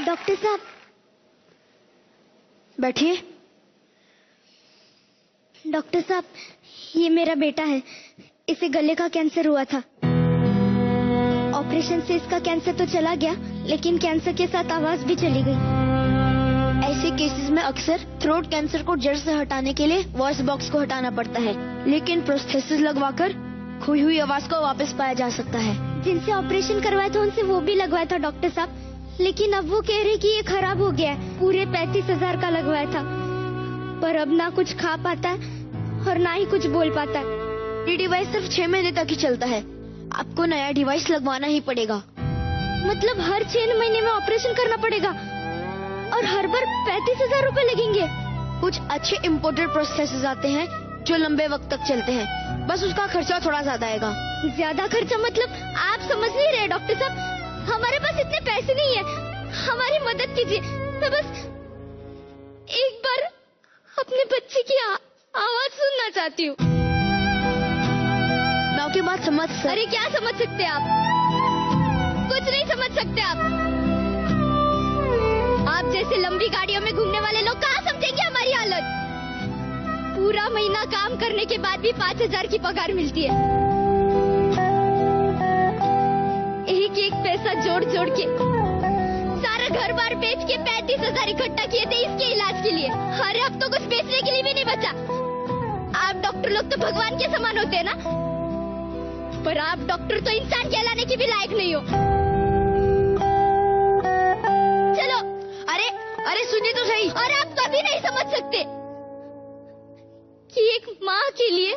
Doctor साहब बैठिए। Doctor साहब, ये मेरा बेटा है। इसे गले का कैंसर हुआ था। ऑपरेशन से इसका कैंसर तो चला गया, लेकिन कैंसर के साथ आवाज भी चली गई। ऐसे केसेस में अक्सर थ्रोट कैंसर को जड़ से हटाने के लिए वॉइस बॉक्स को हटाना पड़ता है, लेकिन प्रोस्थेसिस लगवाकर खोई हुई आवाज को वापस पाया जा सकता है। जिनसे ऑपरेशन करवाया था उनसे वो भी लगवाया था डॉक्टर साहब, लेकिन अब वो कह रहे कि ये खराब हो गया है। पूरे 35,000 का लगवाया था, पर अब ना कुछ खा पाता है और ना ही कुछ बोल पाता है। ये डिवाइस सिर्फ 6 महीने तक ही चलता है। आपको नया डिवाइस लगवाना ही पड़ेगा। मतलब हर 6 महीने में ऑपरेशन करना पड़ेगा और हर बार 35,000 रुपए लगेंगे। कुछ अच्छे इम्पोर्टेड प्रोसेसेस आते हैं जो लंबे वक्त तक चलते हैं, बस उसका खर्चा थोड़ा ज्यादा आएगा। ज्यादा खर्चा मतलब आप समझ नहीं रहे डॉक्टर साहब, हमारे पास इतने पैसे नहीं है। हमारी मदद कीजिए। मैं बस एक बार अपने बच्चे की आवाज सुनना चाहती हूँ। मैं आपकी बात समझ अरे क्या समझ सकते आप? कुछ नहीं समझ सकते आप जैसे लंबी गाड़ियों में घूमने वाले लोग कहाँ समझेंगे हमारी हालत। पूरा महीना काम करने के बाद भी 5,000 की पगार मिलती है। एक एक पैसा जोड़ जोड़ के सारा घर बार बेच के 35,000 इकट्ठा किए थे इसके इलाज के लिए। अरे अब तो कुछ बेचने के लिए भी नहीं बचा। आप डॉक्टर लोग तो भगवान के समान होते हैं ना, पर आप डॉक्टर तो इंसान कहलाने की भी लायक नहीं हो। चलो। अरे सुनिए तो सही। और आप कभी नहीं समझ सकते कि एक माँ के लिए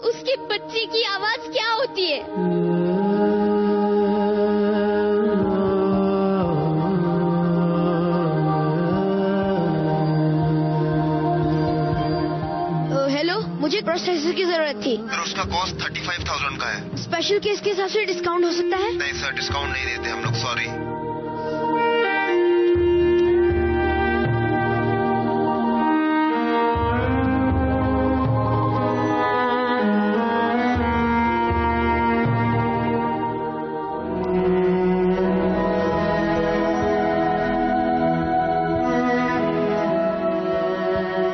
उसके बच्चे की आवाज क्या होती है। हेलो, मुझे प्रोसेसर की जरूरत थी। फिर उसका कॉस्ट 35,000 का है। स्पेशल केस के हिसाब से डिस्काउंट हो सकता है? नहीं सर, डिस्काउंट नहीं देते हम लोग, सॉरी।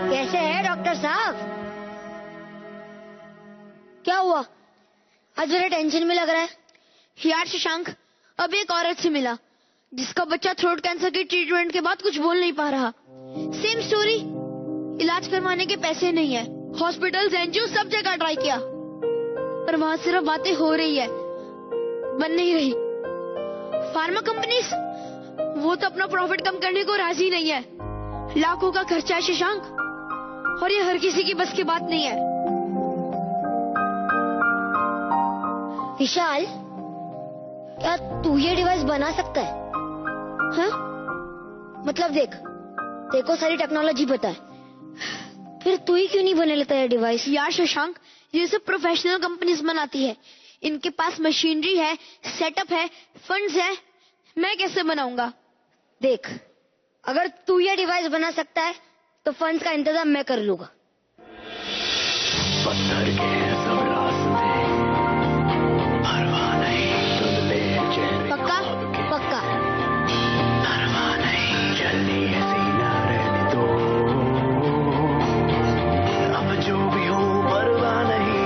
कैसे है डॉक्टर साहब? क्या हुआ? आज मेरा टेंशन में लग रहा है। यार शशांक, अब एक औरत से मिला जिसका बच्चा थ्रोट कैंसर के ट्रीटमेंट के बाद कुछ बोल नहीं पा रहा। Same story. इलाज करवाने के पैसे नहीं है। हॉस्पिटल्स, एनजीओ सब जगह ट्राई किया, पर वहां सिर्फ बातें हो रही है, बन नहीं रही। फार्मा कंपनीज वो तो अपना प्रॉफिट कम करने को राजी नहीं है। लाखों का खर्चा है शशांक, और ये हर किसी की बस की बात नहीं है। विशाल, क्या तू ये डिवाइस बना सकता है? हाँ? मतलब देखो सारी टेक्नोलॉजी पता है, फिर तू ही क्यों नहीं बना लेता है डिवाइस? यार शशांक, ये सब प्रोफेशनल कंपनीज बनाती है। इनके पास मशीनरी है, सेटअप है, फंड्स है। मैं कैसे बनाऊंगा? देख, अगर तू ये डिवाइस बना सकता है तो फंड्स का इंतजाम मैं कर लूंगा। पत्थर के सब रास्ते, परवाह नहीं, धुंधले चेहरे पक्का? पक्का। परवाह नहीं, जल्दी ऐसी ना रहने दो। अब जो भी हो परवाह नहीं।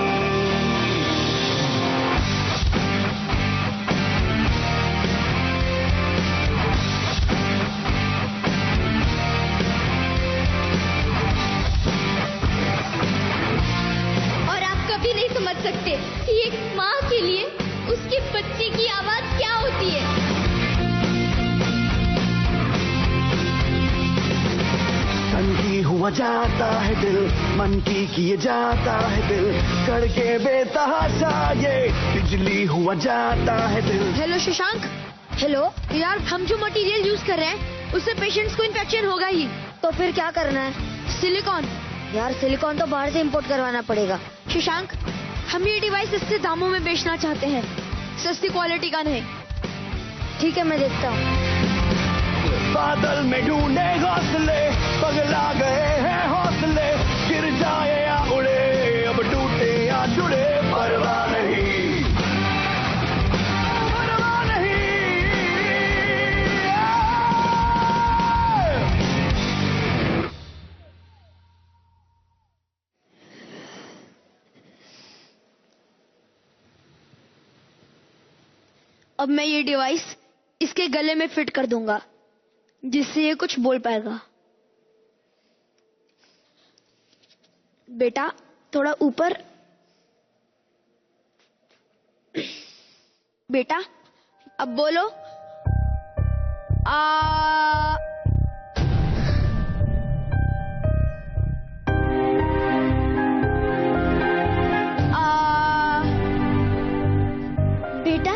और आप कभी नहीं समझ सकते कि एक माँ के लिए उसके बच्चे की आवाज क्या होती है। तन की हुआ जाता है दिल, मन की किए जाता है दिल, करके बेतहाशा ये बिजली हुआ जाता है दिल। हेलो शशांक। हेलो। यार, हम जो मटेरियल यूज कर रहे हैं उससे पेशेंट्स को इन्फेक्शन होगा ही। तो फिर क्या करना है? सिलिकॉन। यार, सिलिकॉन तो बाहर से इंपोर्ट करवाना पड़ेगा। शशांक, हम ये डिवाइस सस्ते दामों में बेचना चाहते हैं, सस्ती क्वालिटी का नहीं। ठीक है, मैं देखता हूँ। बादल में ढूंढे घोंसले, पगला गए हैं हौसले, गिर जाए या उड़े, अब टूटे या जुड़े, परवाह नहीं, परवाह नहीं। अब मैं ये डिवाइस इसके गले में फिट कर दूंगा, जिससे ये कुछ बोल पाएगा। बेटा थोड़ा ऊपर। बेटा अब बोलो आ। बेटा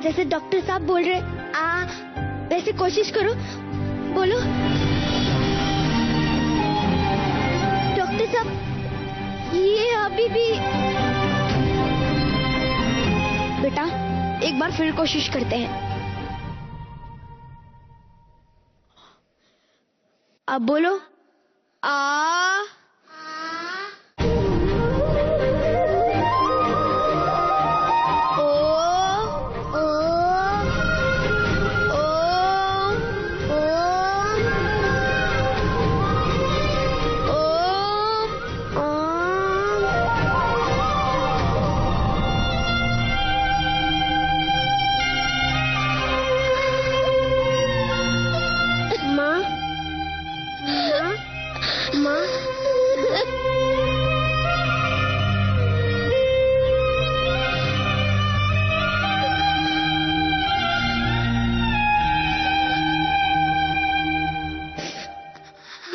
जैसे डॉक्टर साहब बोल रहे आ, वैसे कोशिश करो, बोलो। डॉक्टर साहब ये अभी भी। बेटा एक बार फिर कोशिश करते हैं। अब बोलो आ।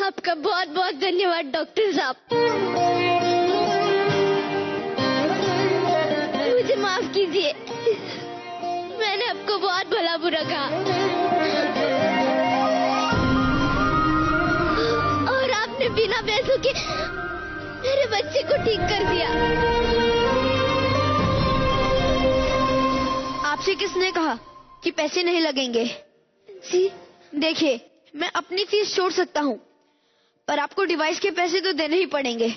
आपका बहुत बहुत धन्यवाद डॉक्टर साहब। मुझे माफ कीजिए, मैंने आपको बहुत भला बुरा कहा और आपने बिना पैसों के मेरे बच्चे को ठीक कर दिया। आपसे किसने कहा कि पैसे नहीं लगेंगे? जी देखिए, मैं अपनी फीस छोड़ सकता हूँ, पर आपको डिवाइस के पैसे तो देने ही पड़ेंगे।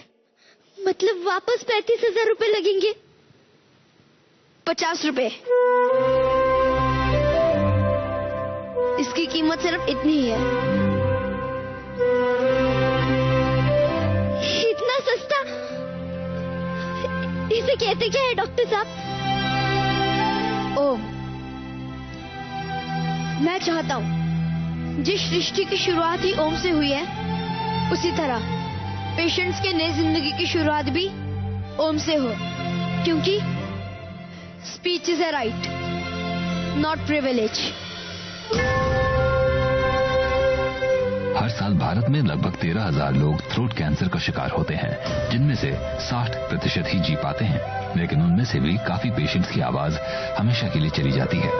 मतलब वापस 35,000 रुपए लगेंगे? 50 रुपए। इसकी कीमत सिर्फ इतनी ही है। इतना सस्ता? इसे कहते क्या है डॉक्टर साहब? ओम, मैं चाहता हूँ जिस सृष्टि की शुरुआत ही ओम से हुई है, उसी तरह पेशेंट्स के नई जिंदगी की शुरुआत भी ओम से हो, क्योंकि speech is a right, not privilege. हर साल भारत में लगभग 13,000 लोग थ्रोट कैंसर का शिकार होते हैं, जिनमें से 60% ही जी पाते हैं, लेकिन उनमें से भी काफी पेशेंट्स की आवाज हमेशा के लिए चली जाती है।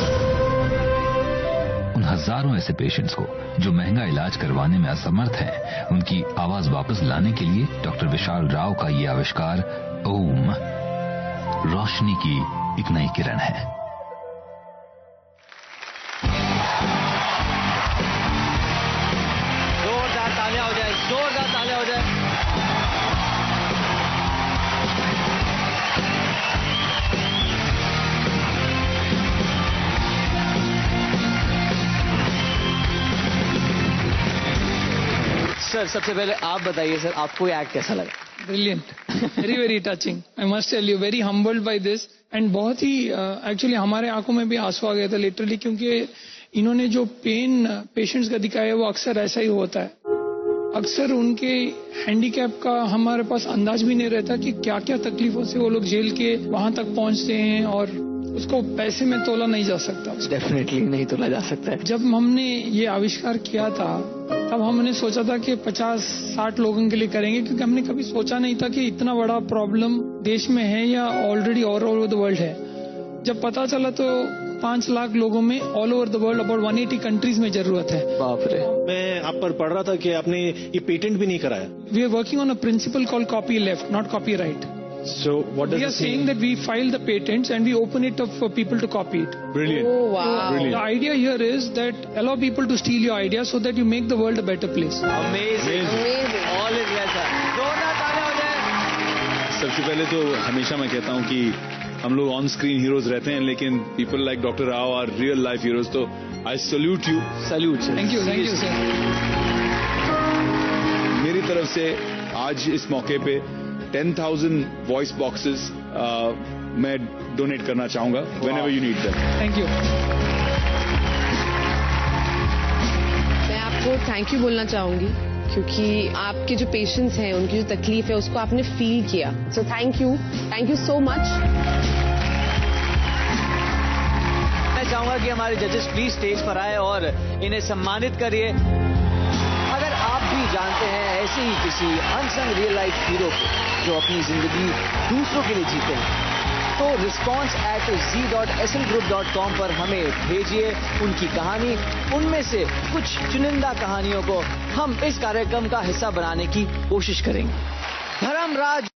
उन हजारों ऐसे पेशेंट्स को जो महंगा इलाज करवाने में असमर्थ हैं, उनकी आवाज वापस लाने के लिए डॉक्टर विशाल राव का ये आविष्कार ओम रोशनी की एक नई किरण है। जोरदार तालियां हो जाए, जोरदार तालियां हो जाए। सर सबसे पहले आप बताइए सर, आपको ये एक्ट कैसा लगा? Brilliant, very very touching. I must tell you, very humbled by this and बहुत ही एक्चुअली हमारे आंखों में भी आंसू आ गया था लिटरली, क्योंकि इन्होंने जो पेन पेशेंट्स का दिखाया है वो अक्सर ऐसा ही होता है। अक्सर उनके हैंडीकैप का हमारे पास अंदाज भी नहीं रहता कि क्या क्या तकलीफों से वो लोग झेल के वहां तक पहुंचते हैं, और उसको पैसे में तोला नहीं जा सकता। डेफिनेटली नहीं तोला जा सकता है। जब हमने ये आविष्कार किया था तब हमने सोचा था कि 50-60 लोगों के लिए करेंगे, क्योंकि हमने कभी सोचा नहीं था कि इतना बड़ा प्रॉब्लम देश में है या already all over the world है। जब पता चला तो 5 लाख लोगों में all over the world about 180 countries में जरूरत है। बाप रे। मैं आप पर पढ़ रहा था कि आपने ये पेटेंट भी नहीं कराया। We are working on a principle called copy left, not copy right. So what does We are it saying mean? that we file the patents and we open it up for people to copy it. Brilliant. Oh, wow. Brilliant. The idea here is that allow people to steal your ideas so that you make the world a better place. Amazing. All is well sir. जोरदार तालियां हो जाए। सबसे पहले तो हमेशा मैं कहता हूँ कि हम लोग ऑन स्क्रीन हीरोज रहते हैं, लेकिन people like doctor Rao are real life heroes. तो I salute you. Salute sir. Thank you sir. मेरी तरफ से आज इस मौके पे 10,000 वॉइस बॉक्सेस मैं डोनेट करना चाहूंगा whenever you need them. Thank you. मैं आपको थैंक यू बोलना चाहूंगी क्योंकि आपके जो पेशेंट्स हैं उनकी जो तकलीफ है उसको आपने फील किया। So thank you so much. मैं चाहूंगा कि हमारे जजेस प्लीज स्टेज पर आए और इन्हें सम्मानित करिए। अगर आप भी जानते हैं ऐसे ही किसी अनसंग रियल लाइफ हीरो को जो अपनी जिंदगी दूसरों के लिए जीते हैं तो response@z.slgroup.com पर हमें भेजिए उनकी कहानी। उनमें से कुछ चुनिंदा कहानियों को हम इस कार्यक्रम का हिस्सा बनाने की कोशिश करेंगे। धर्मराज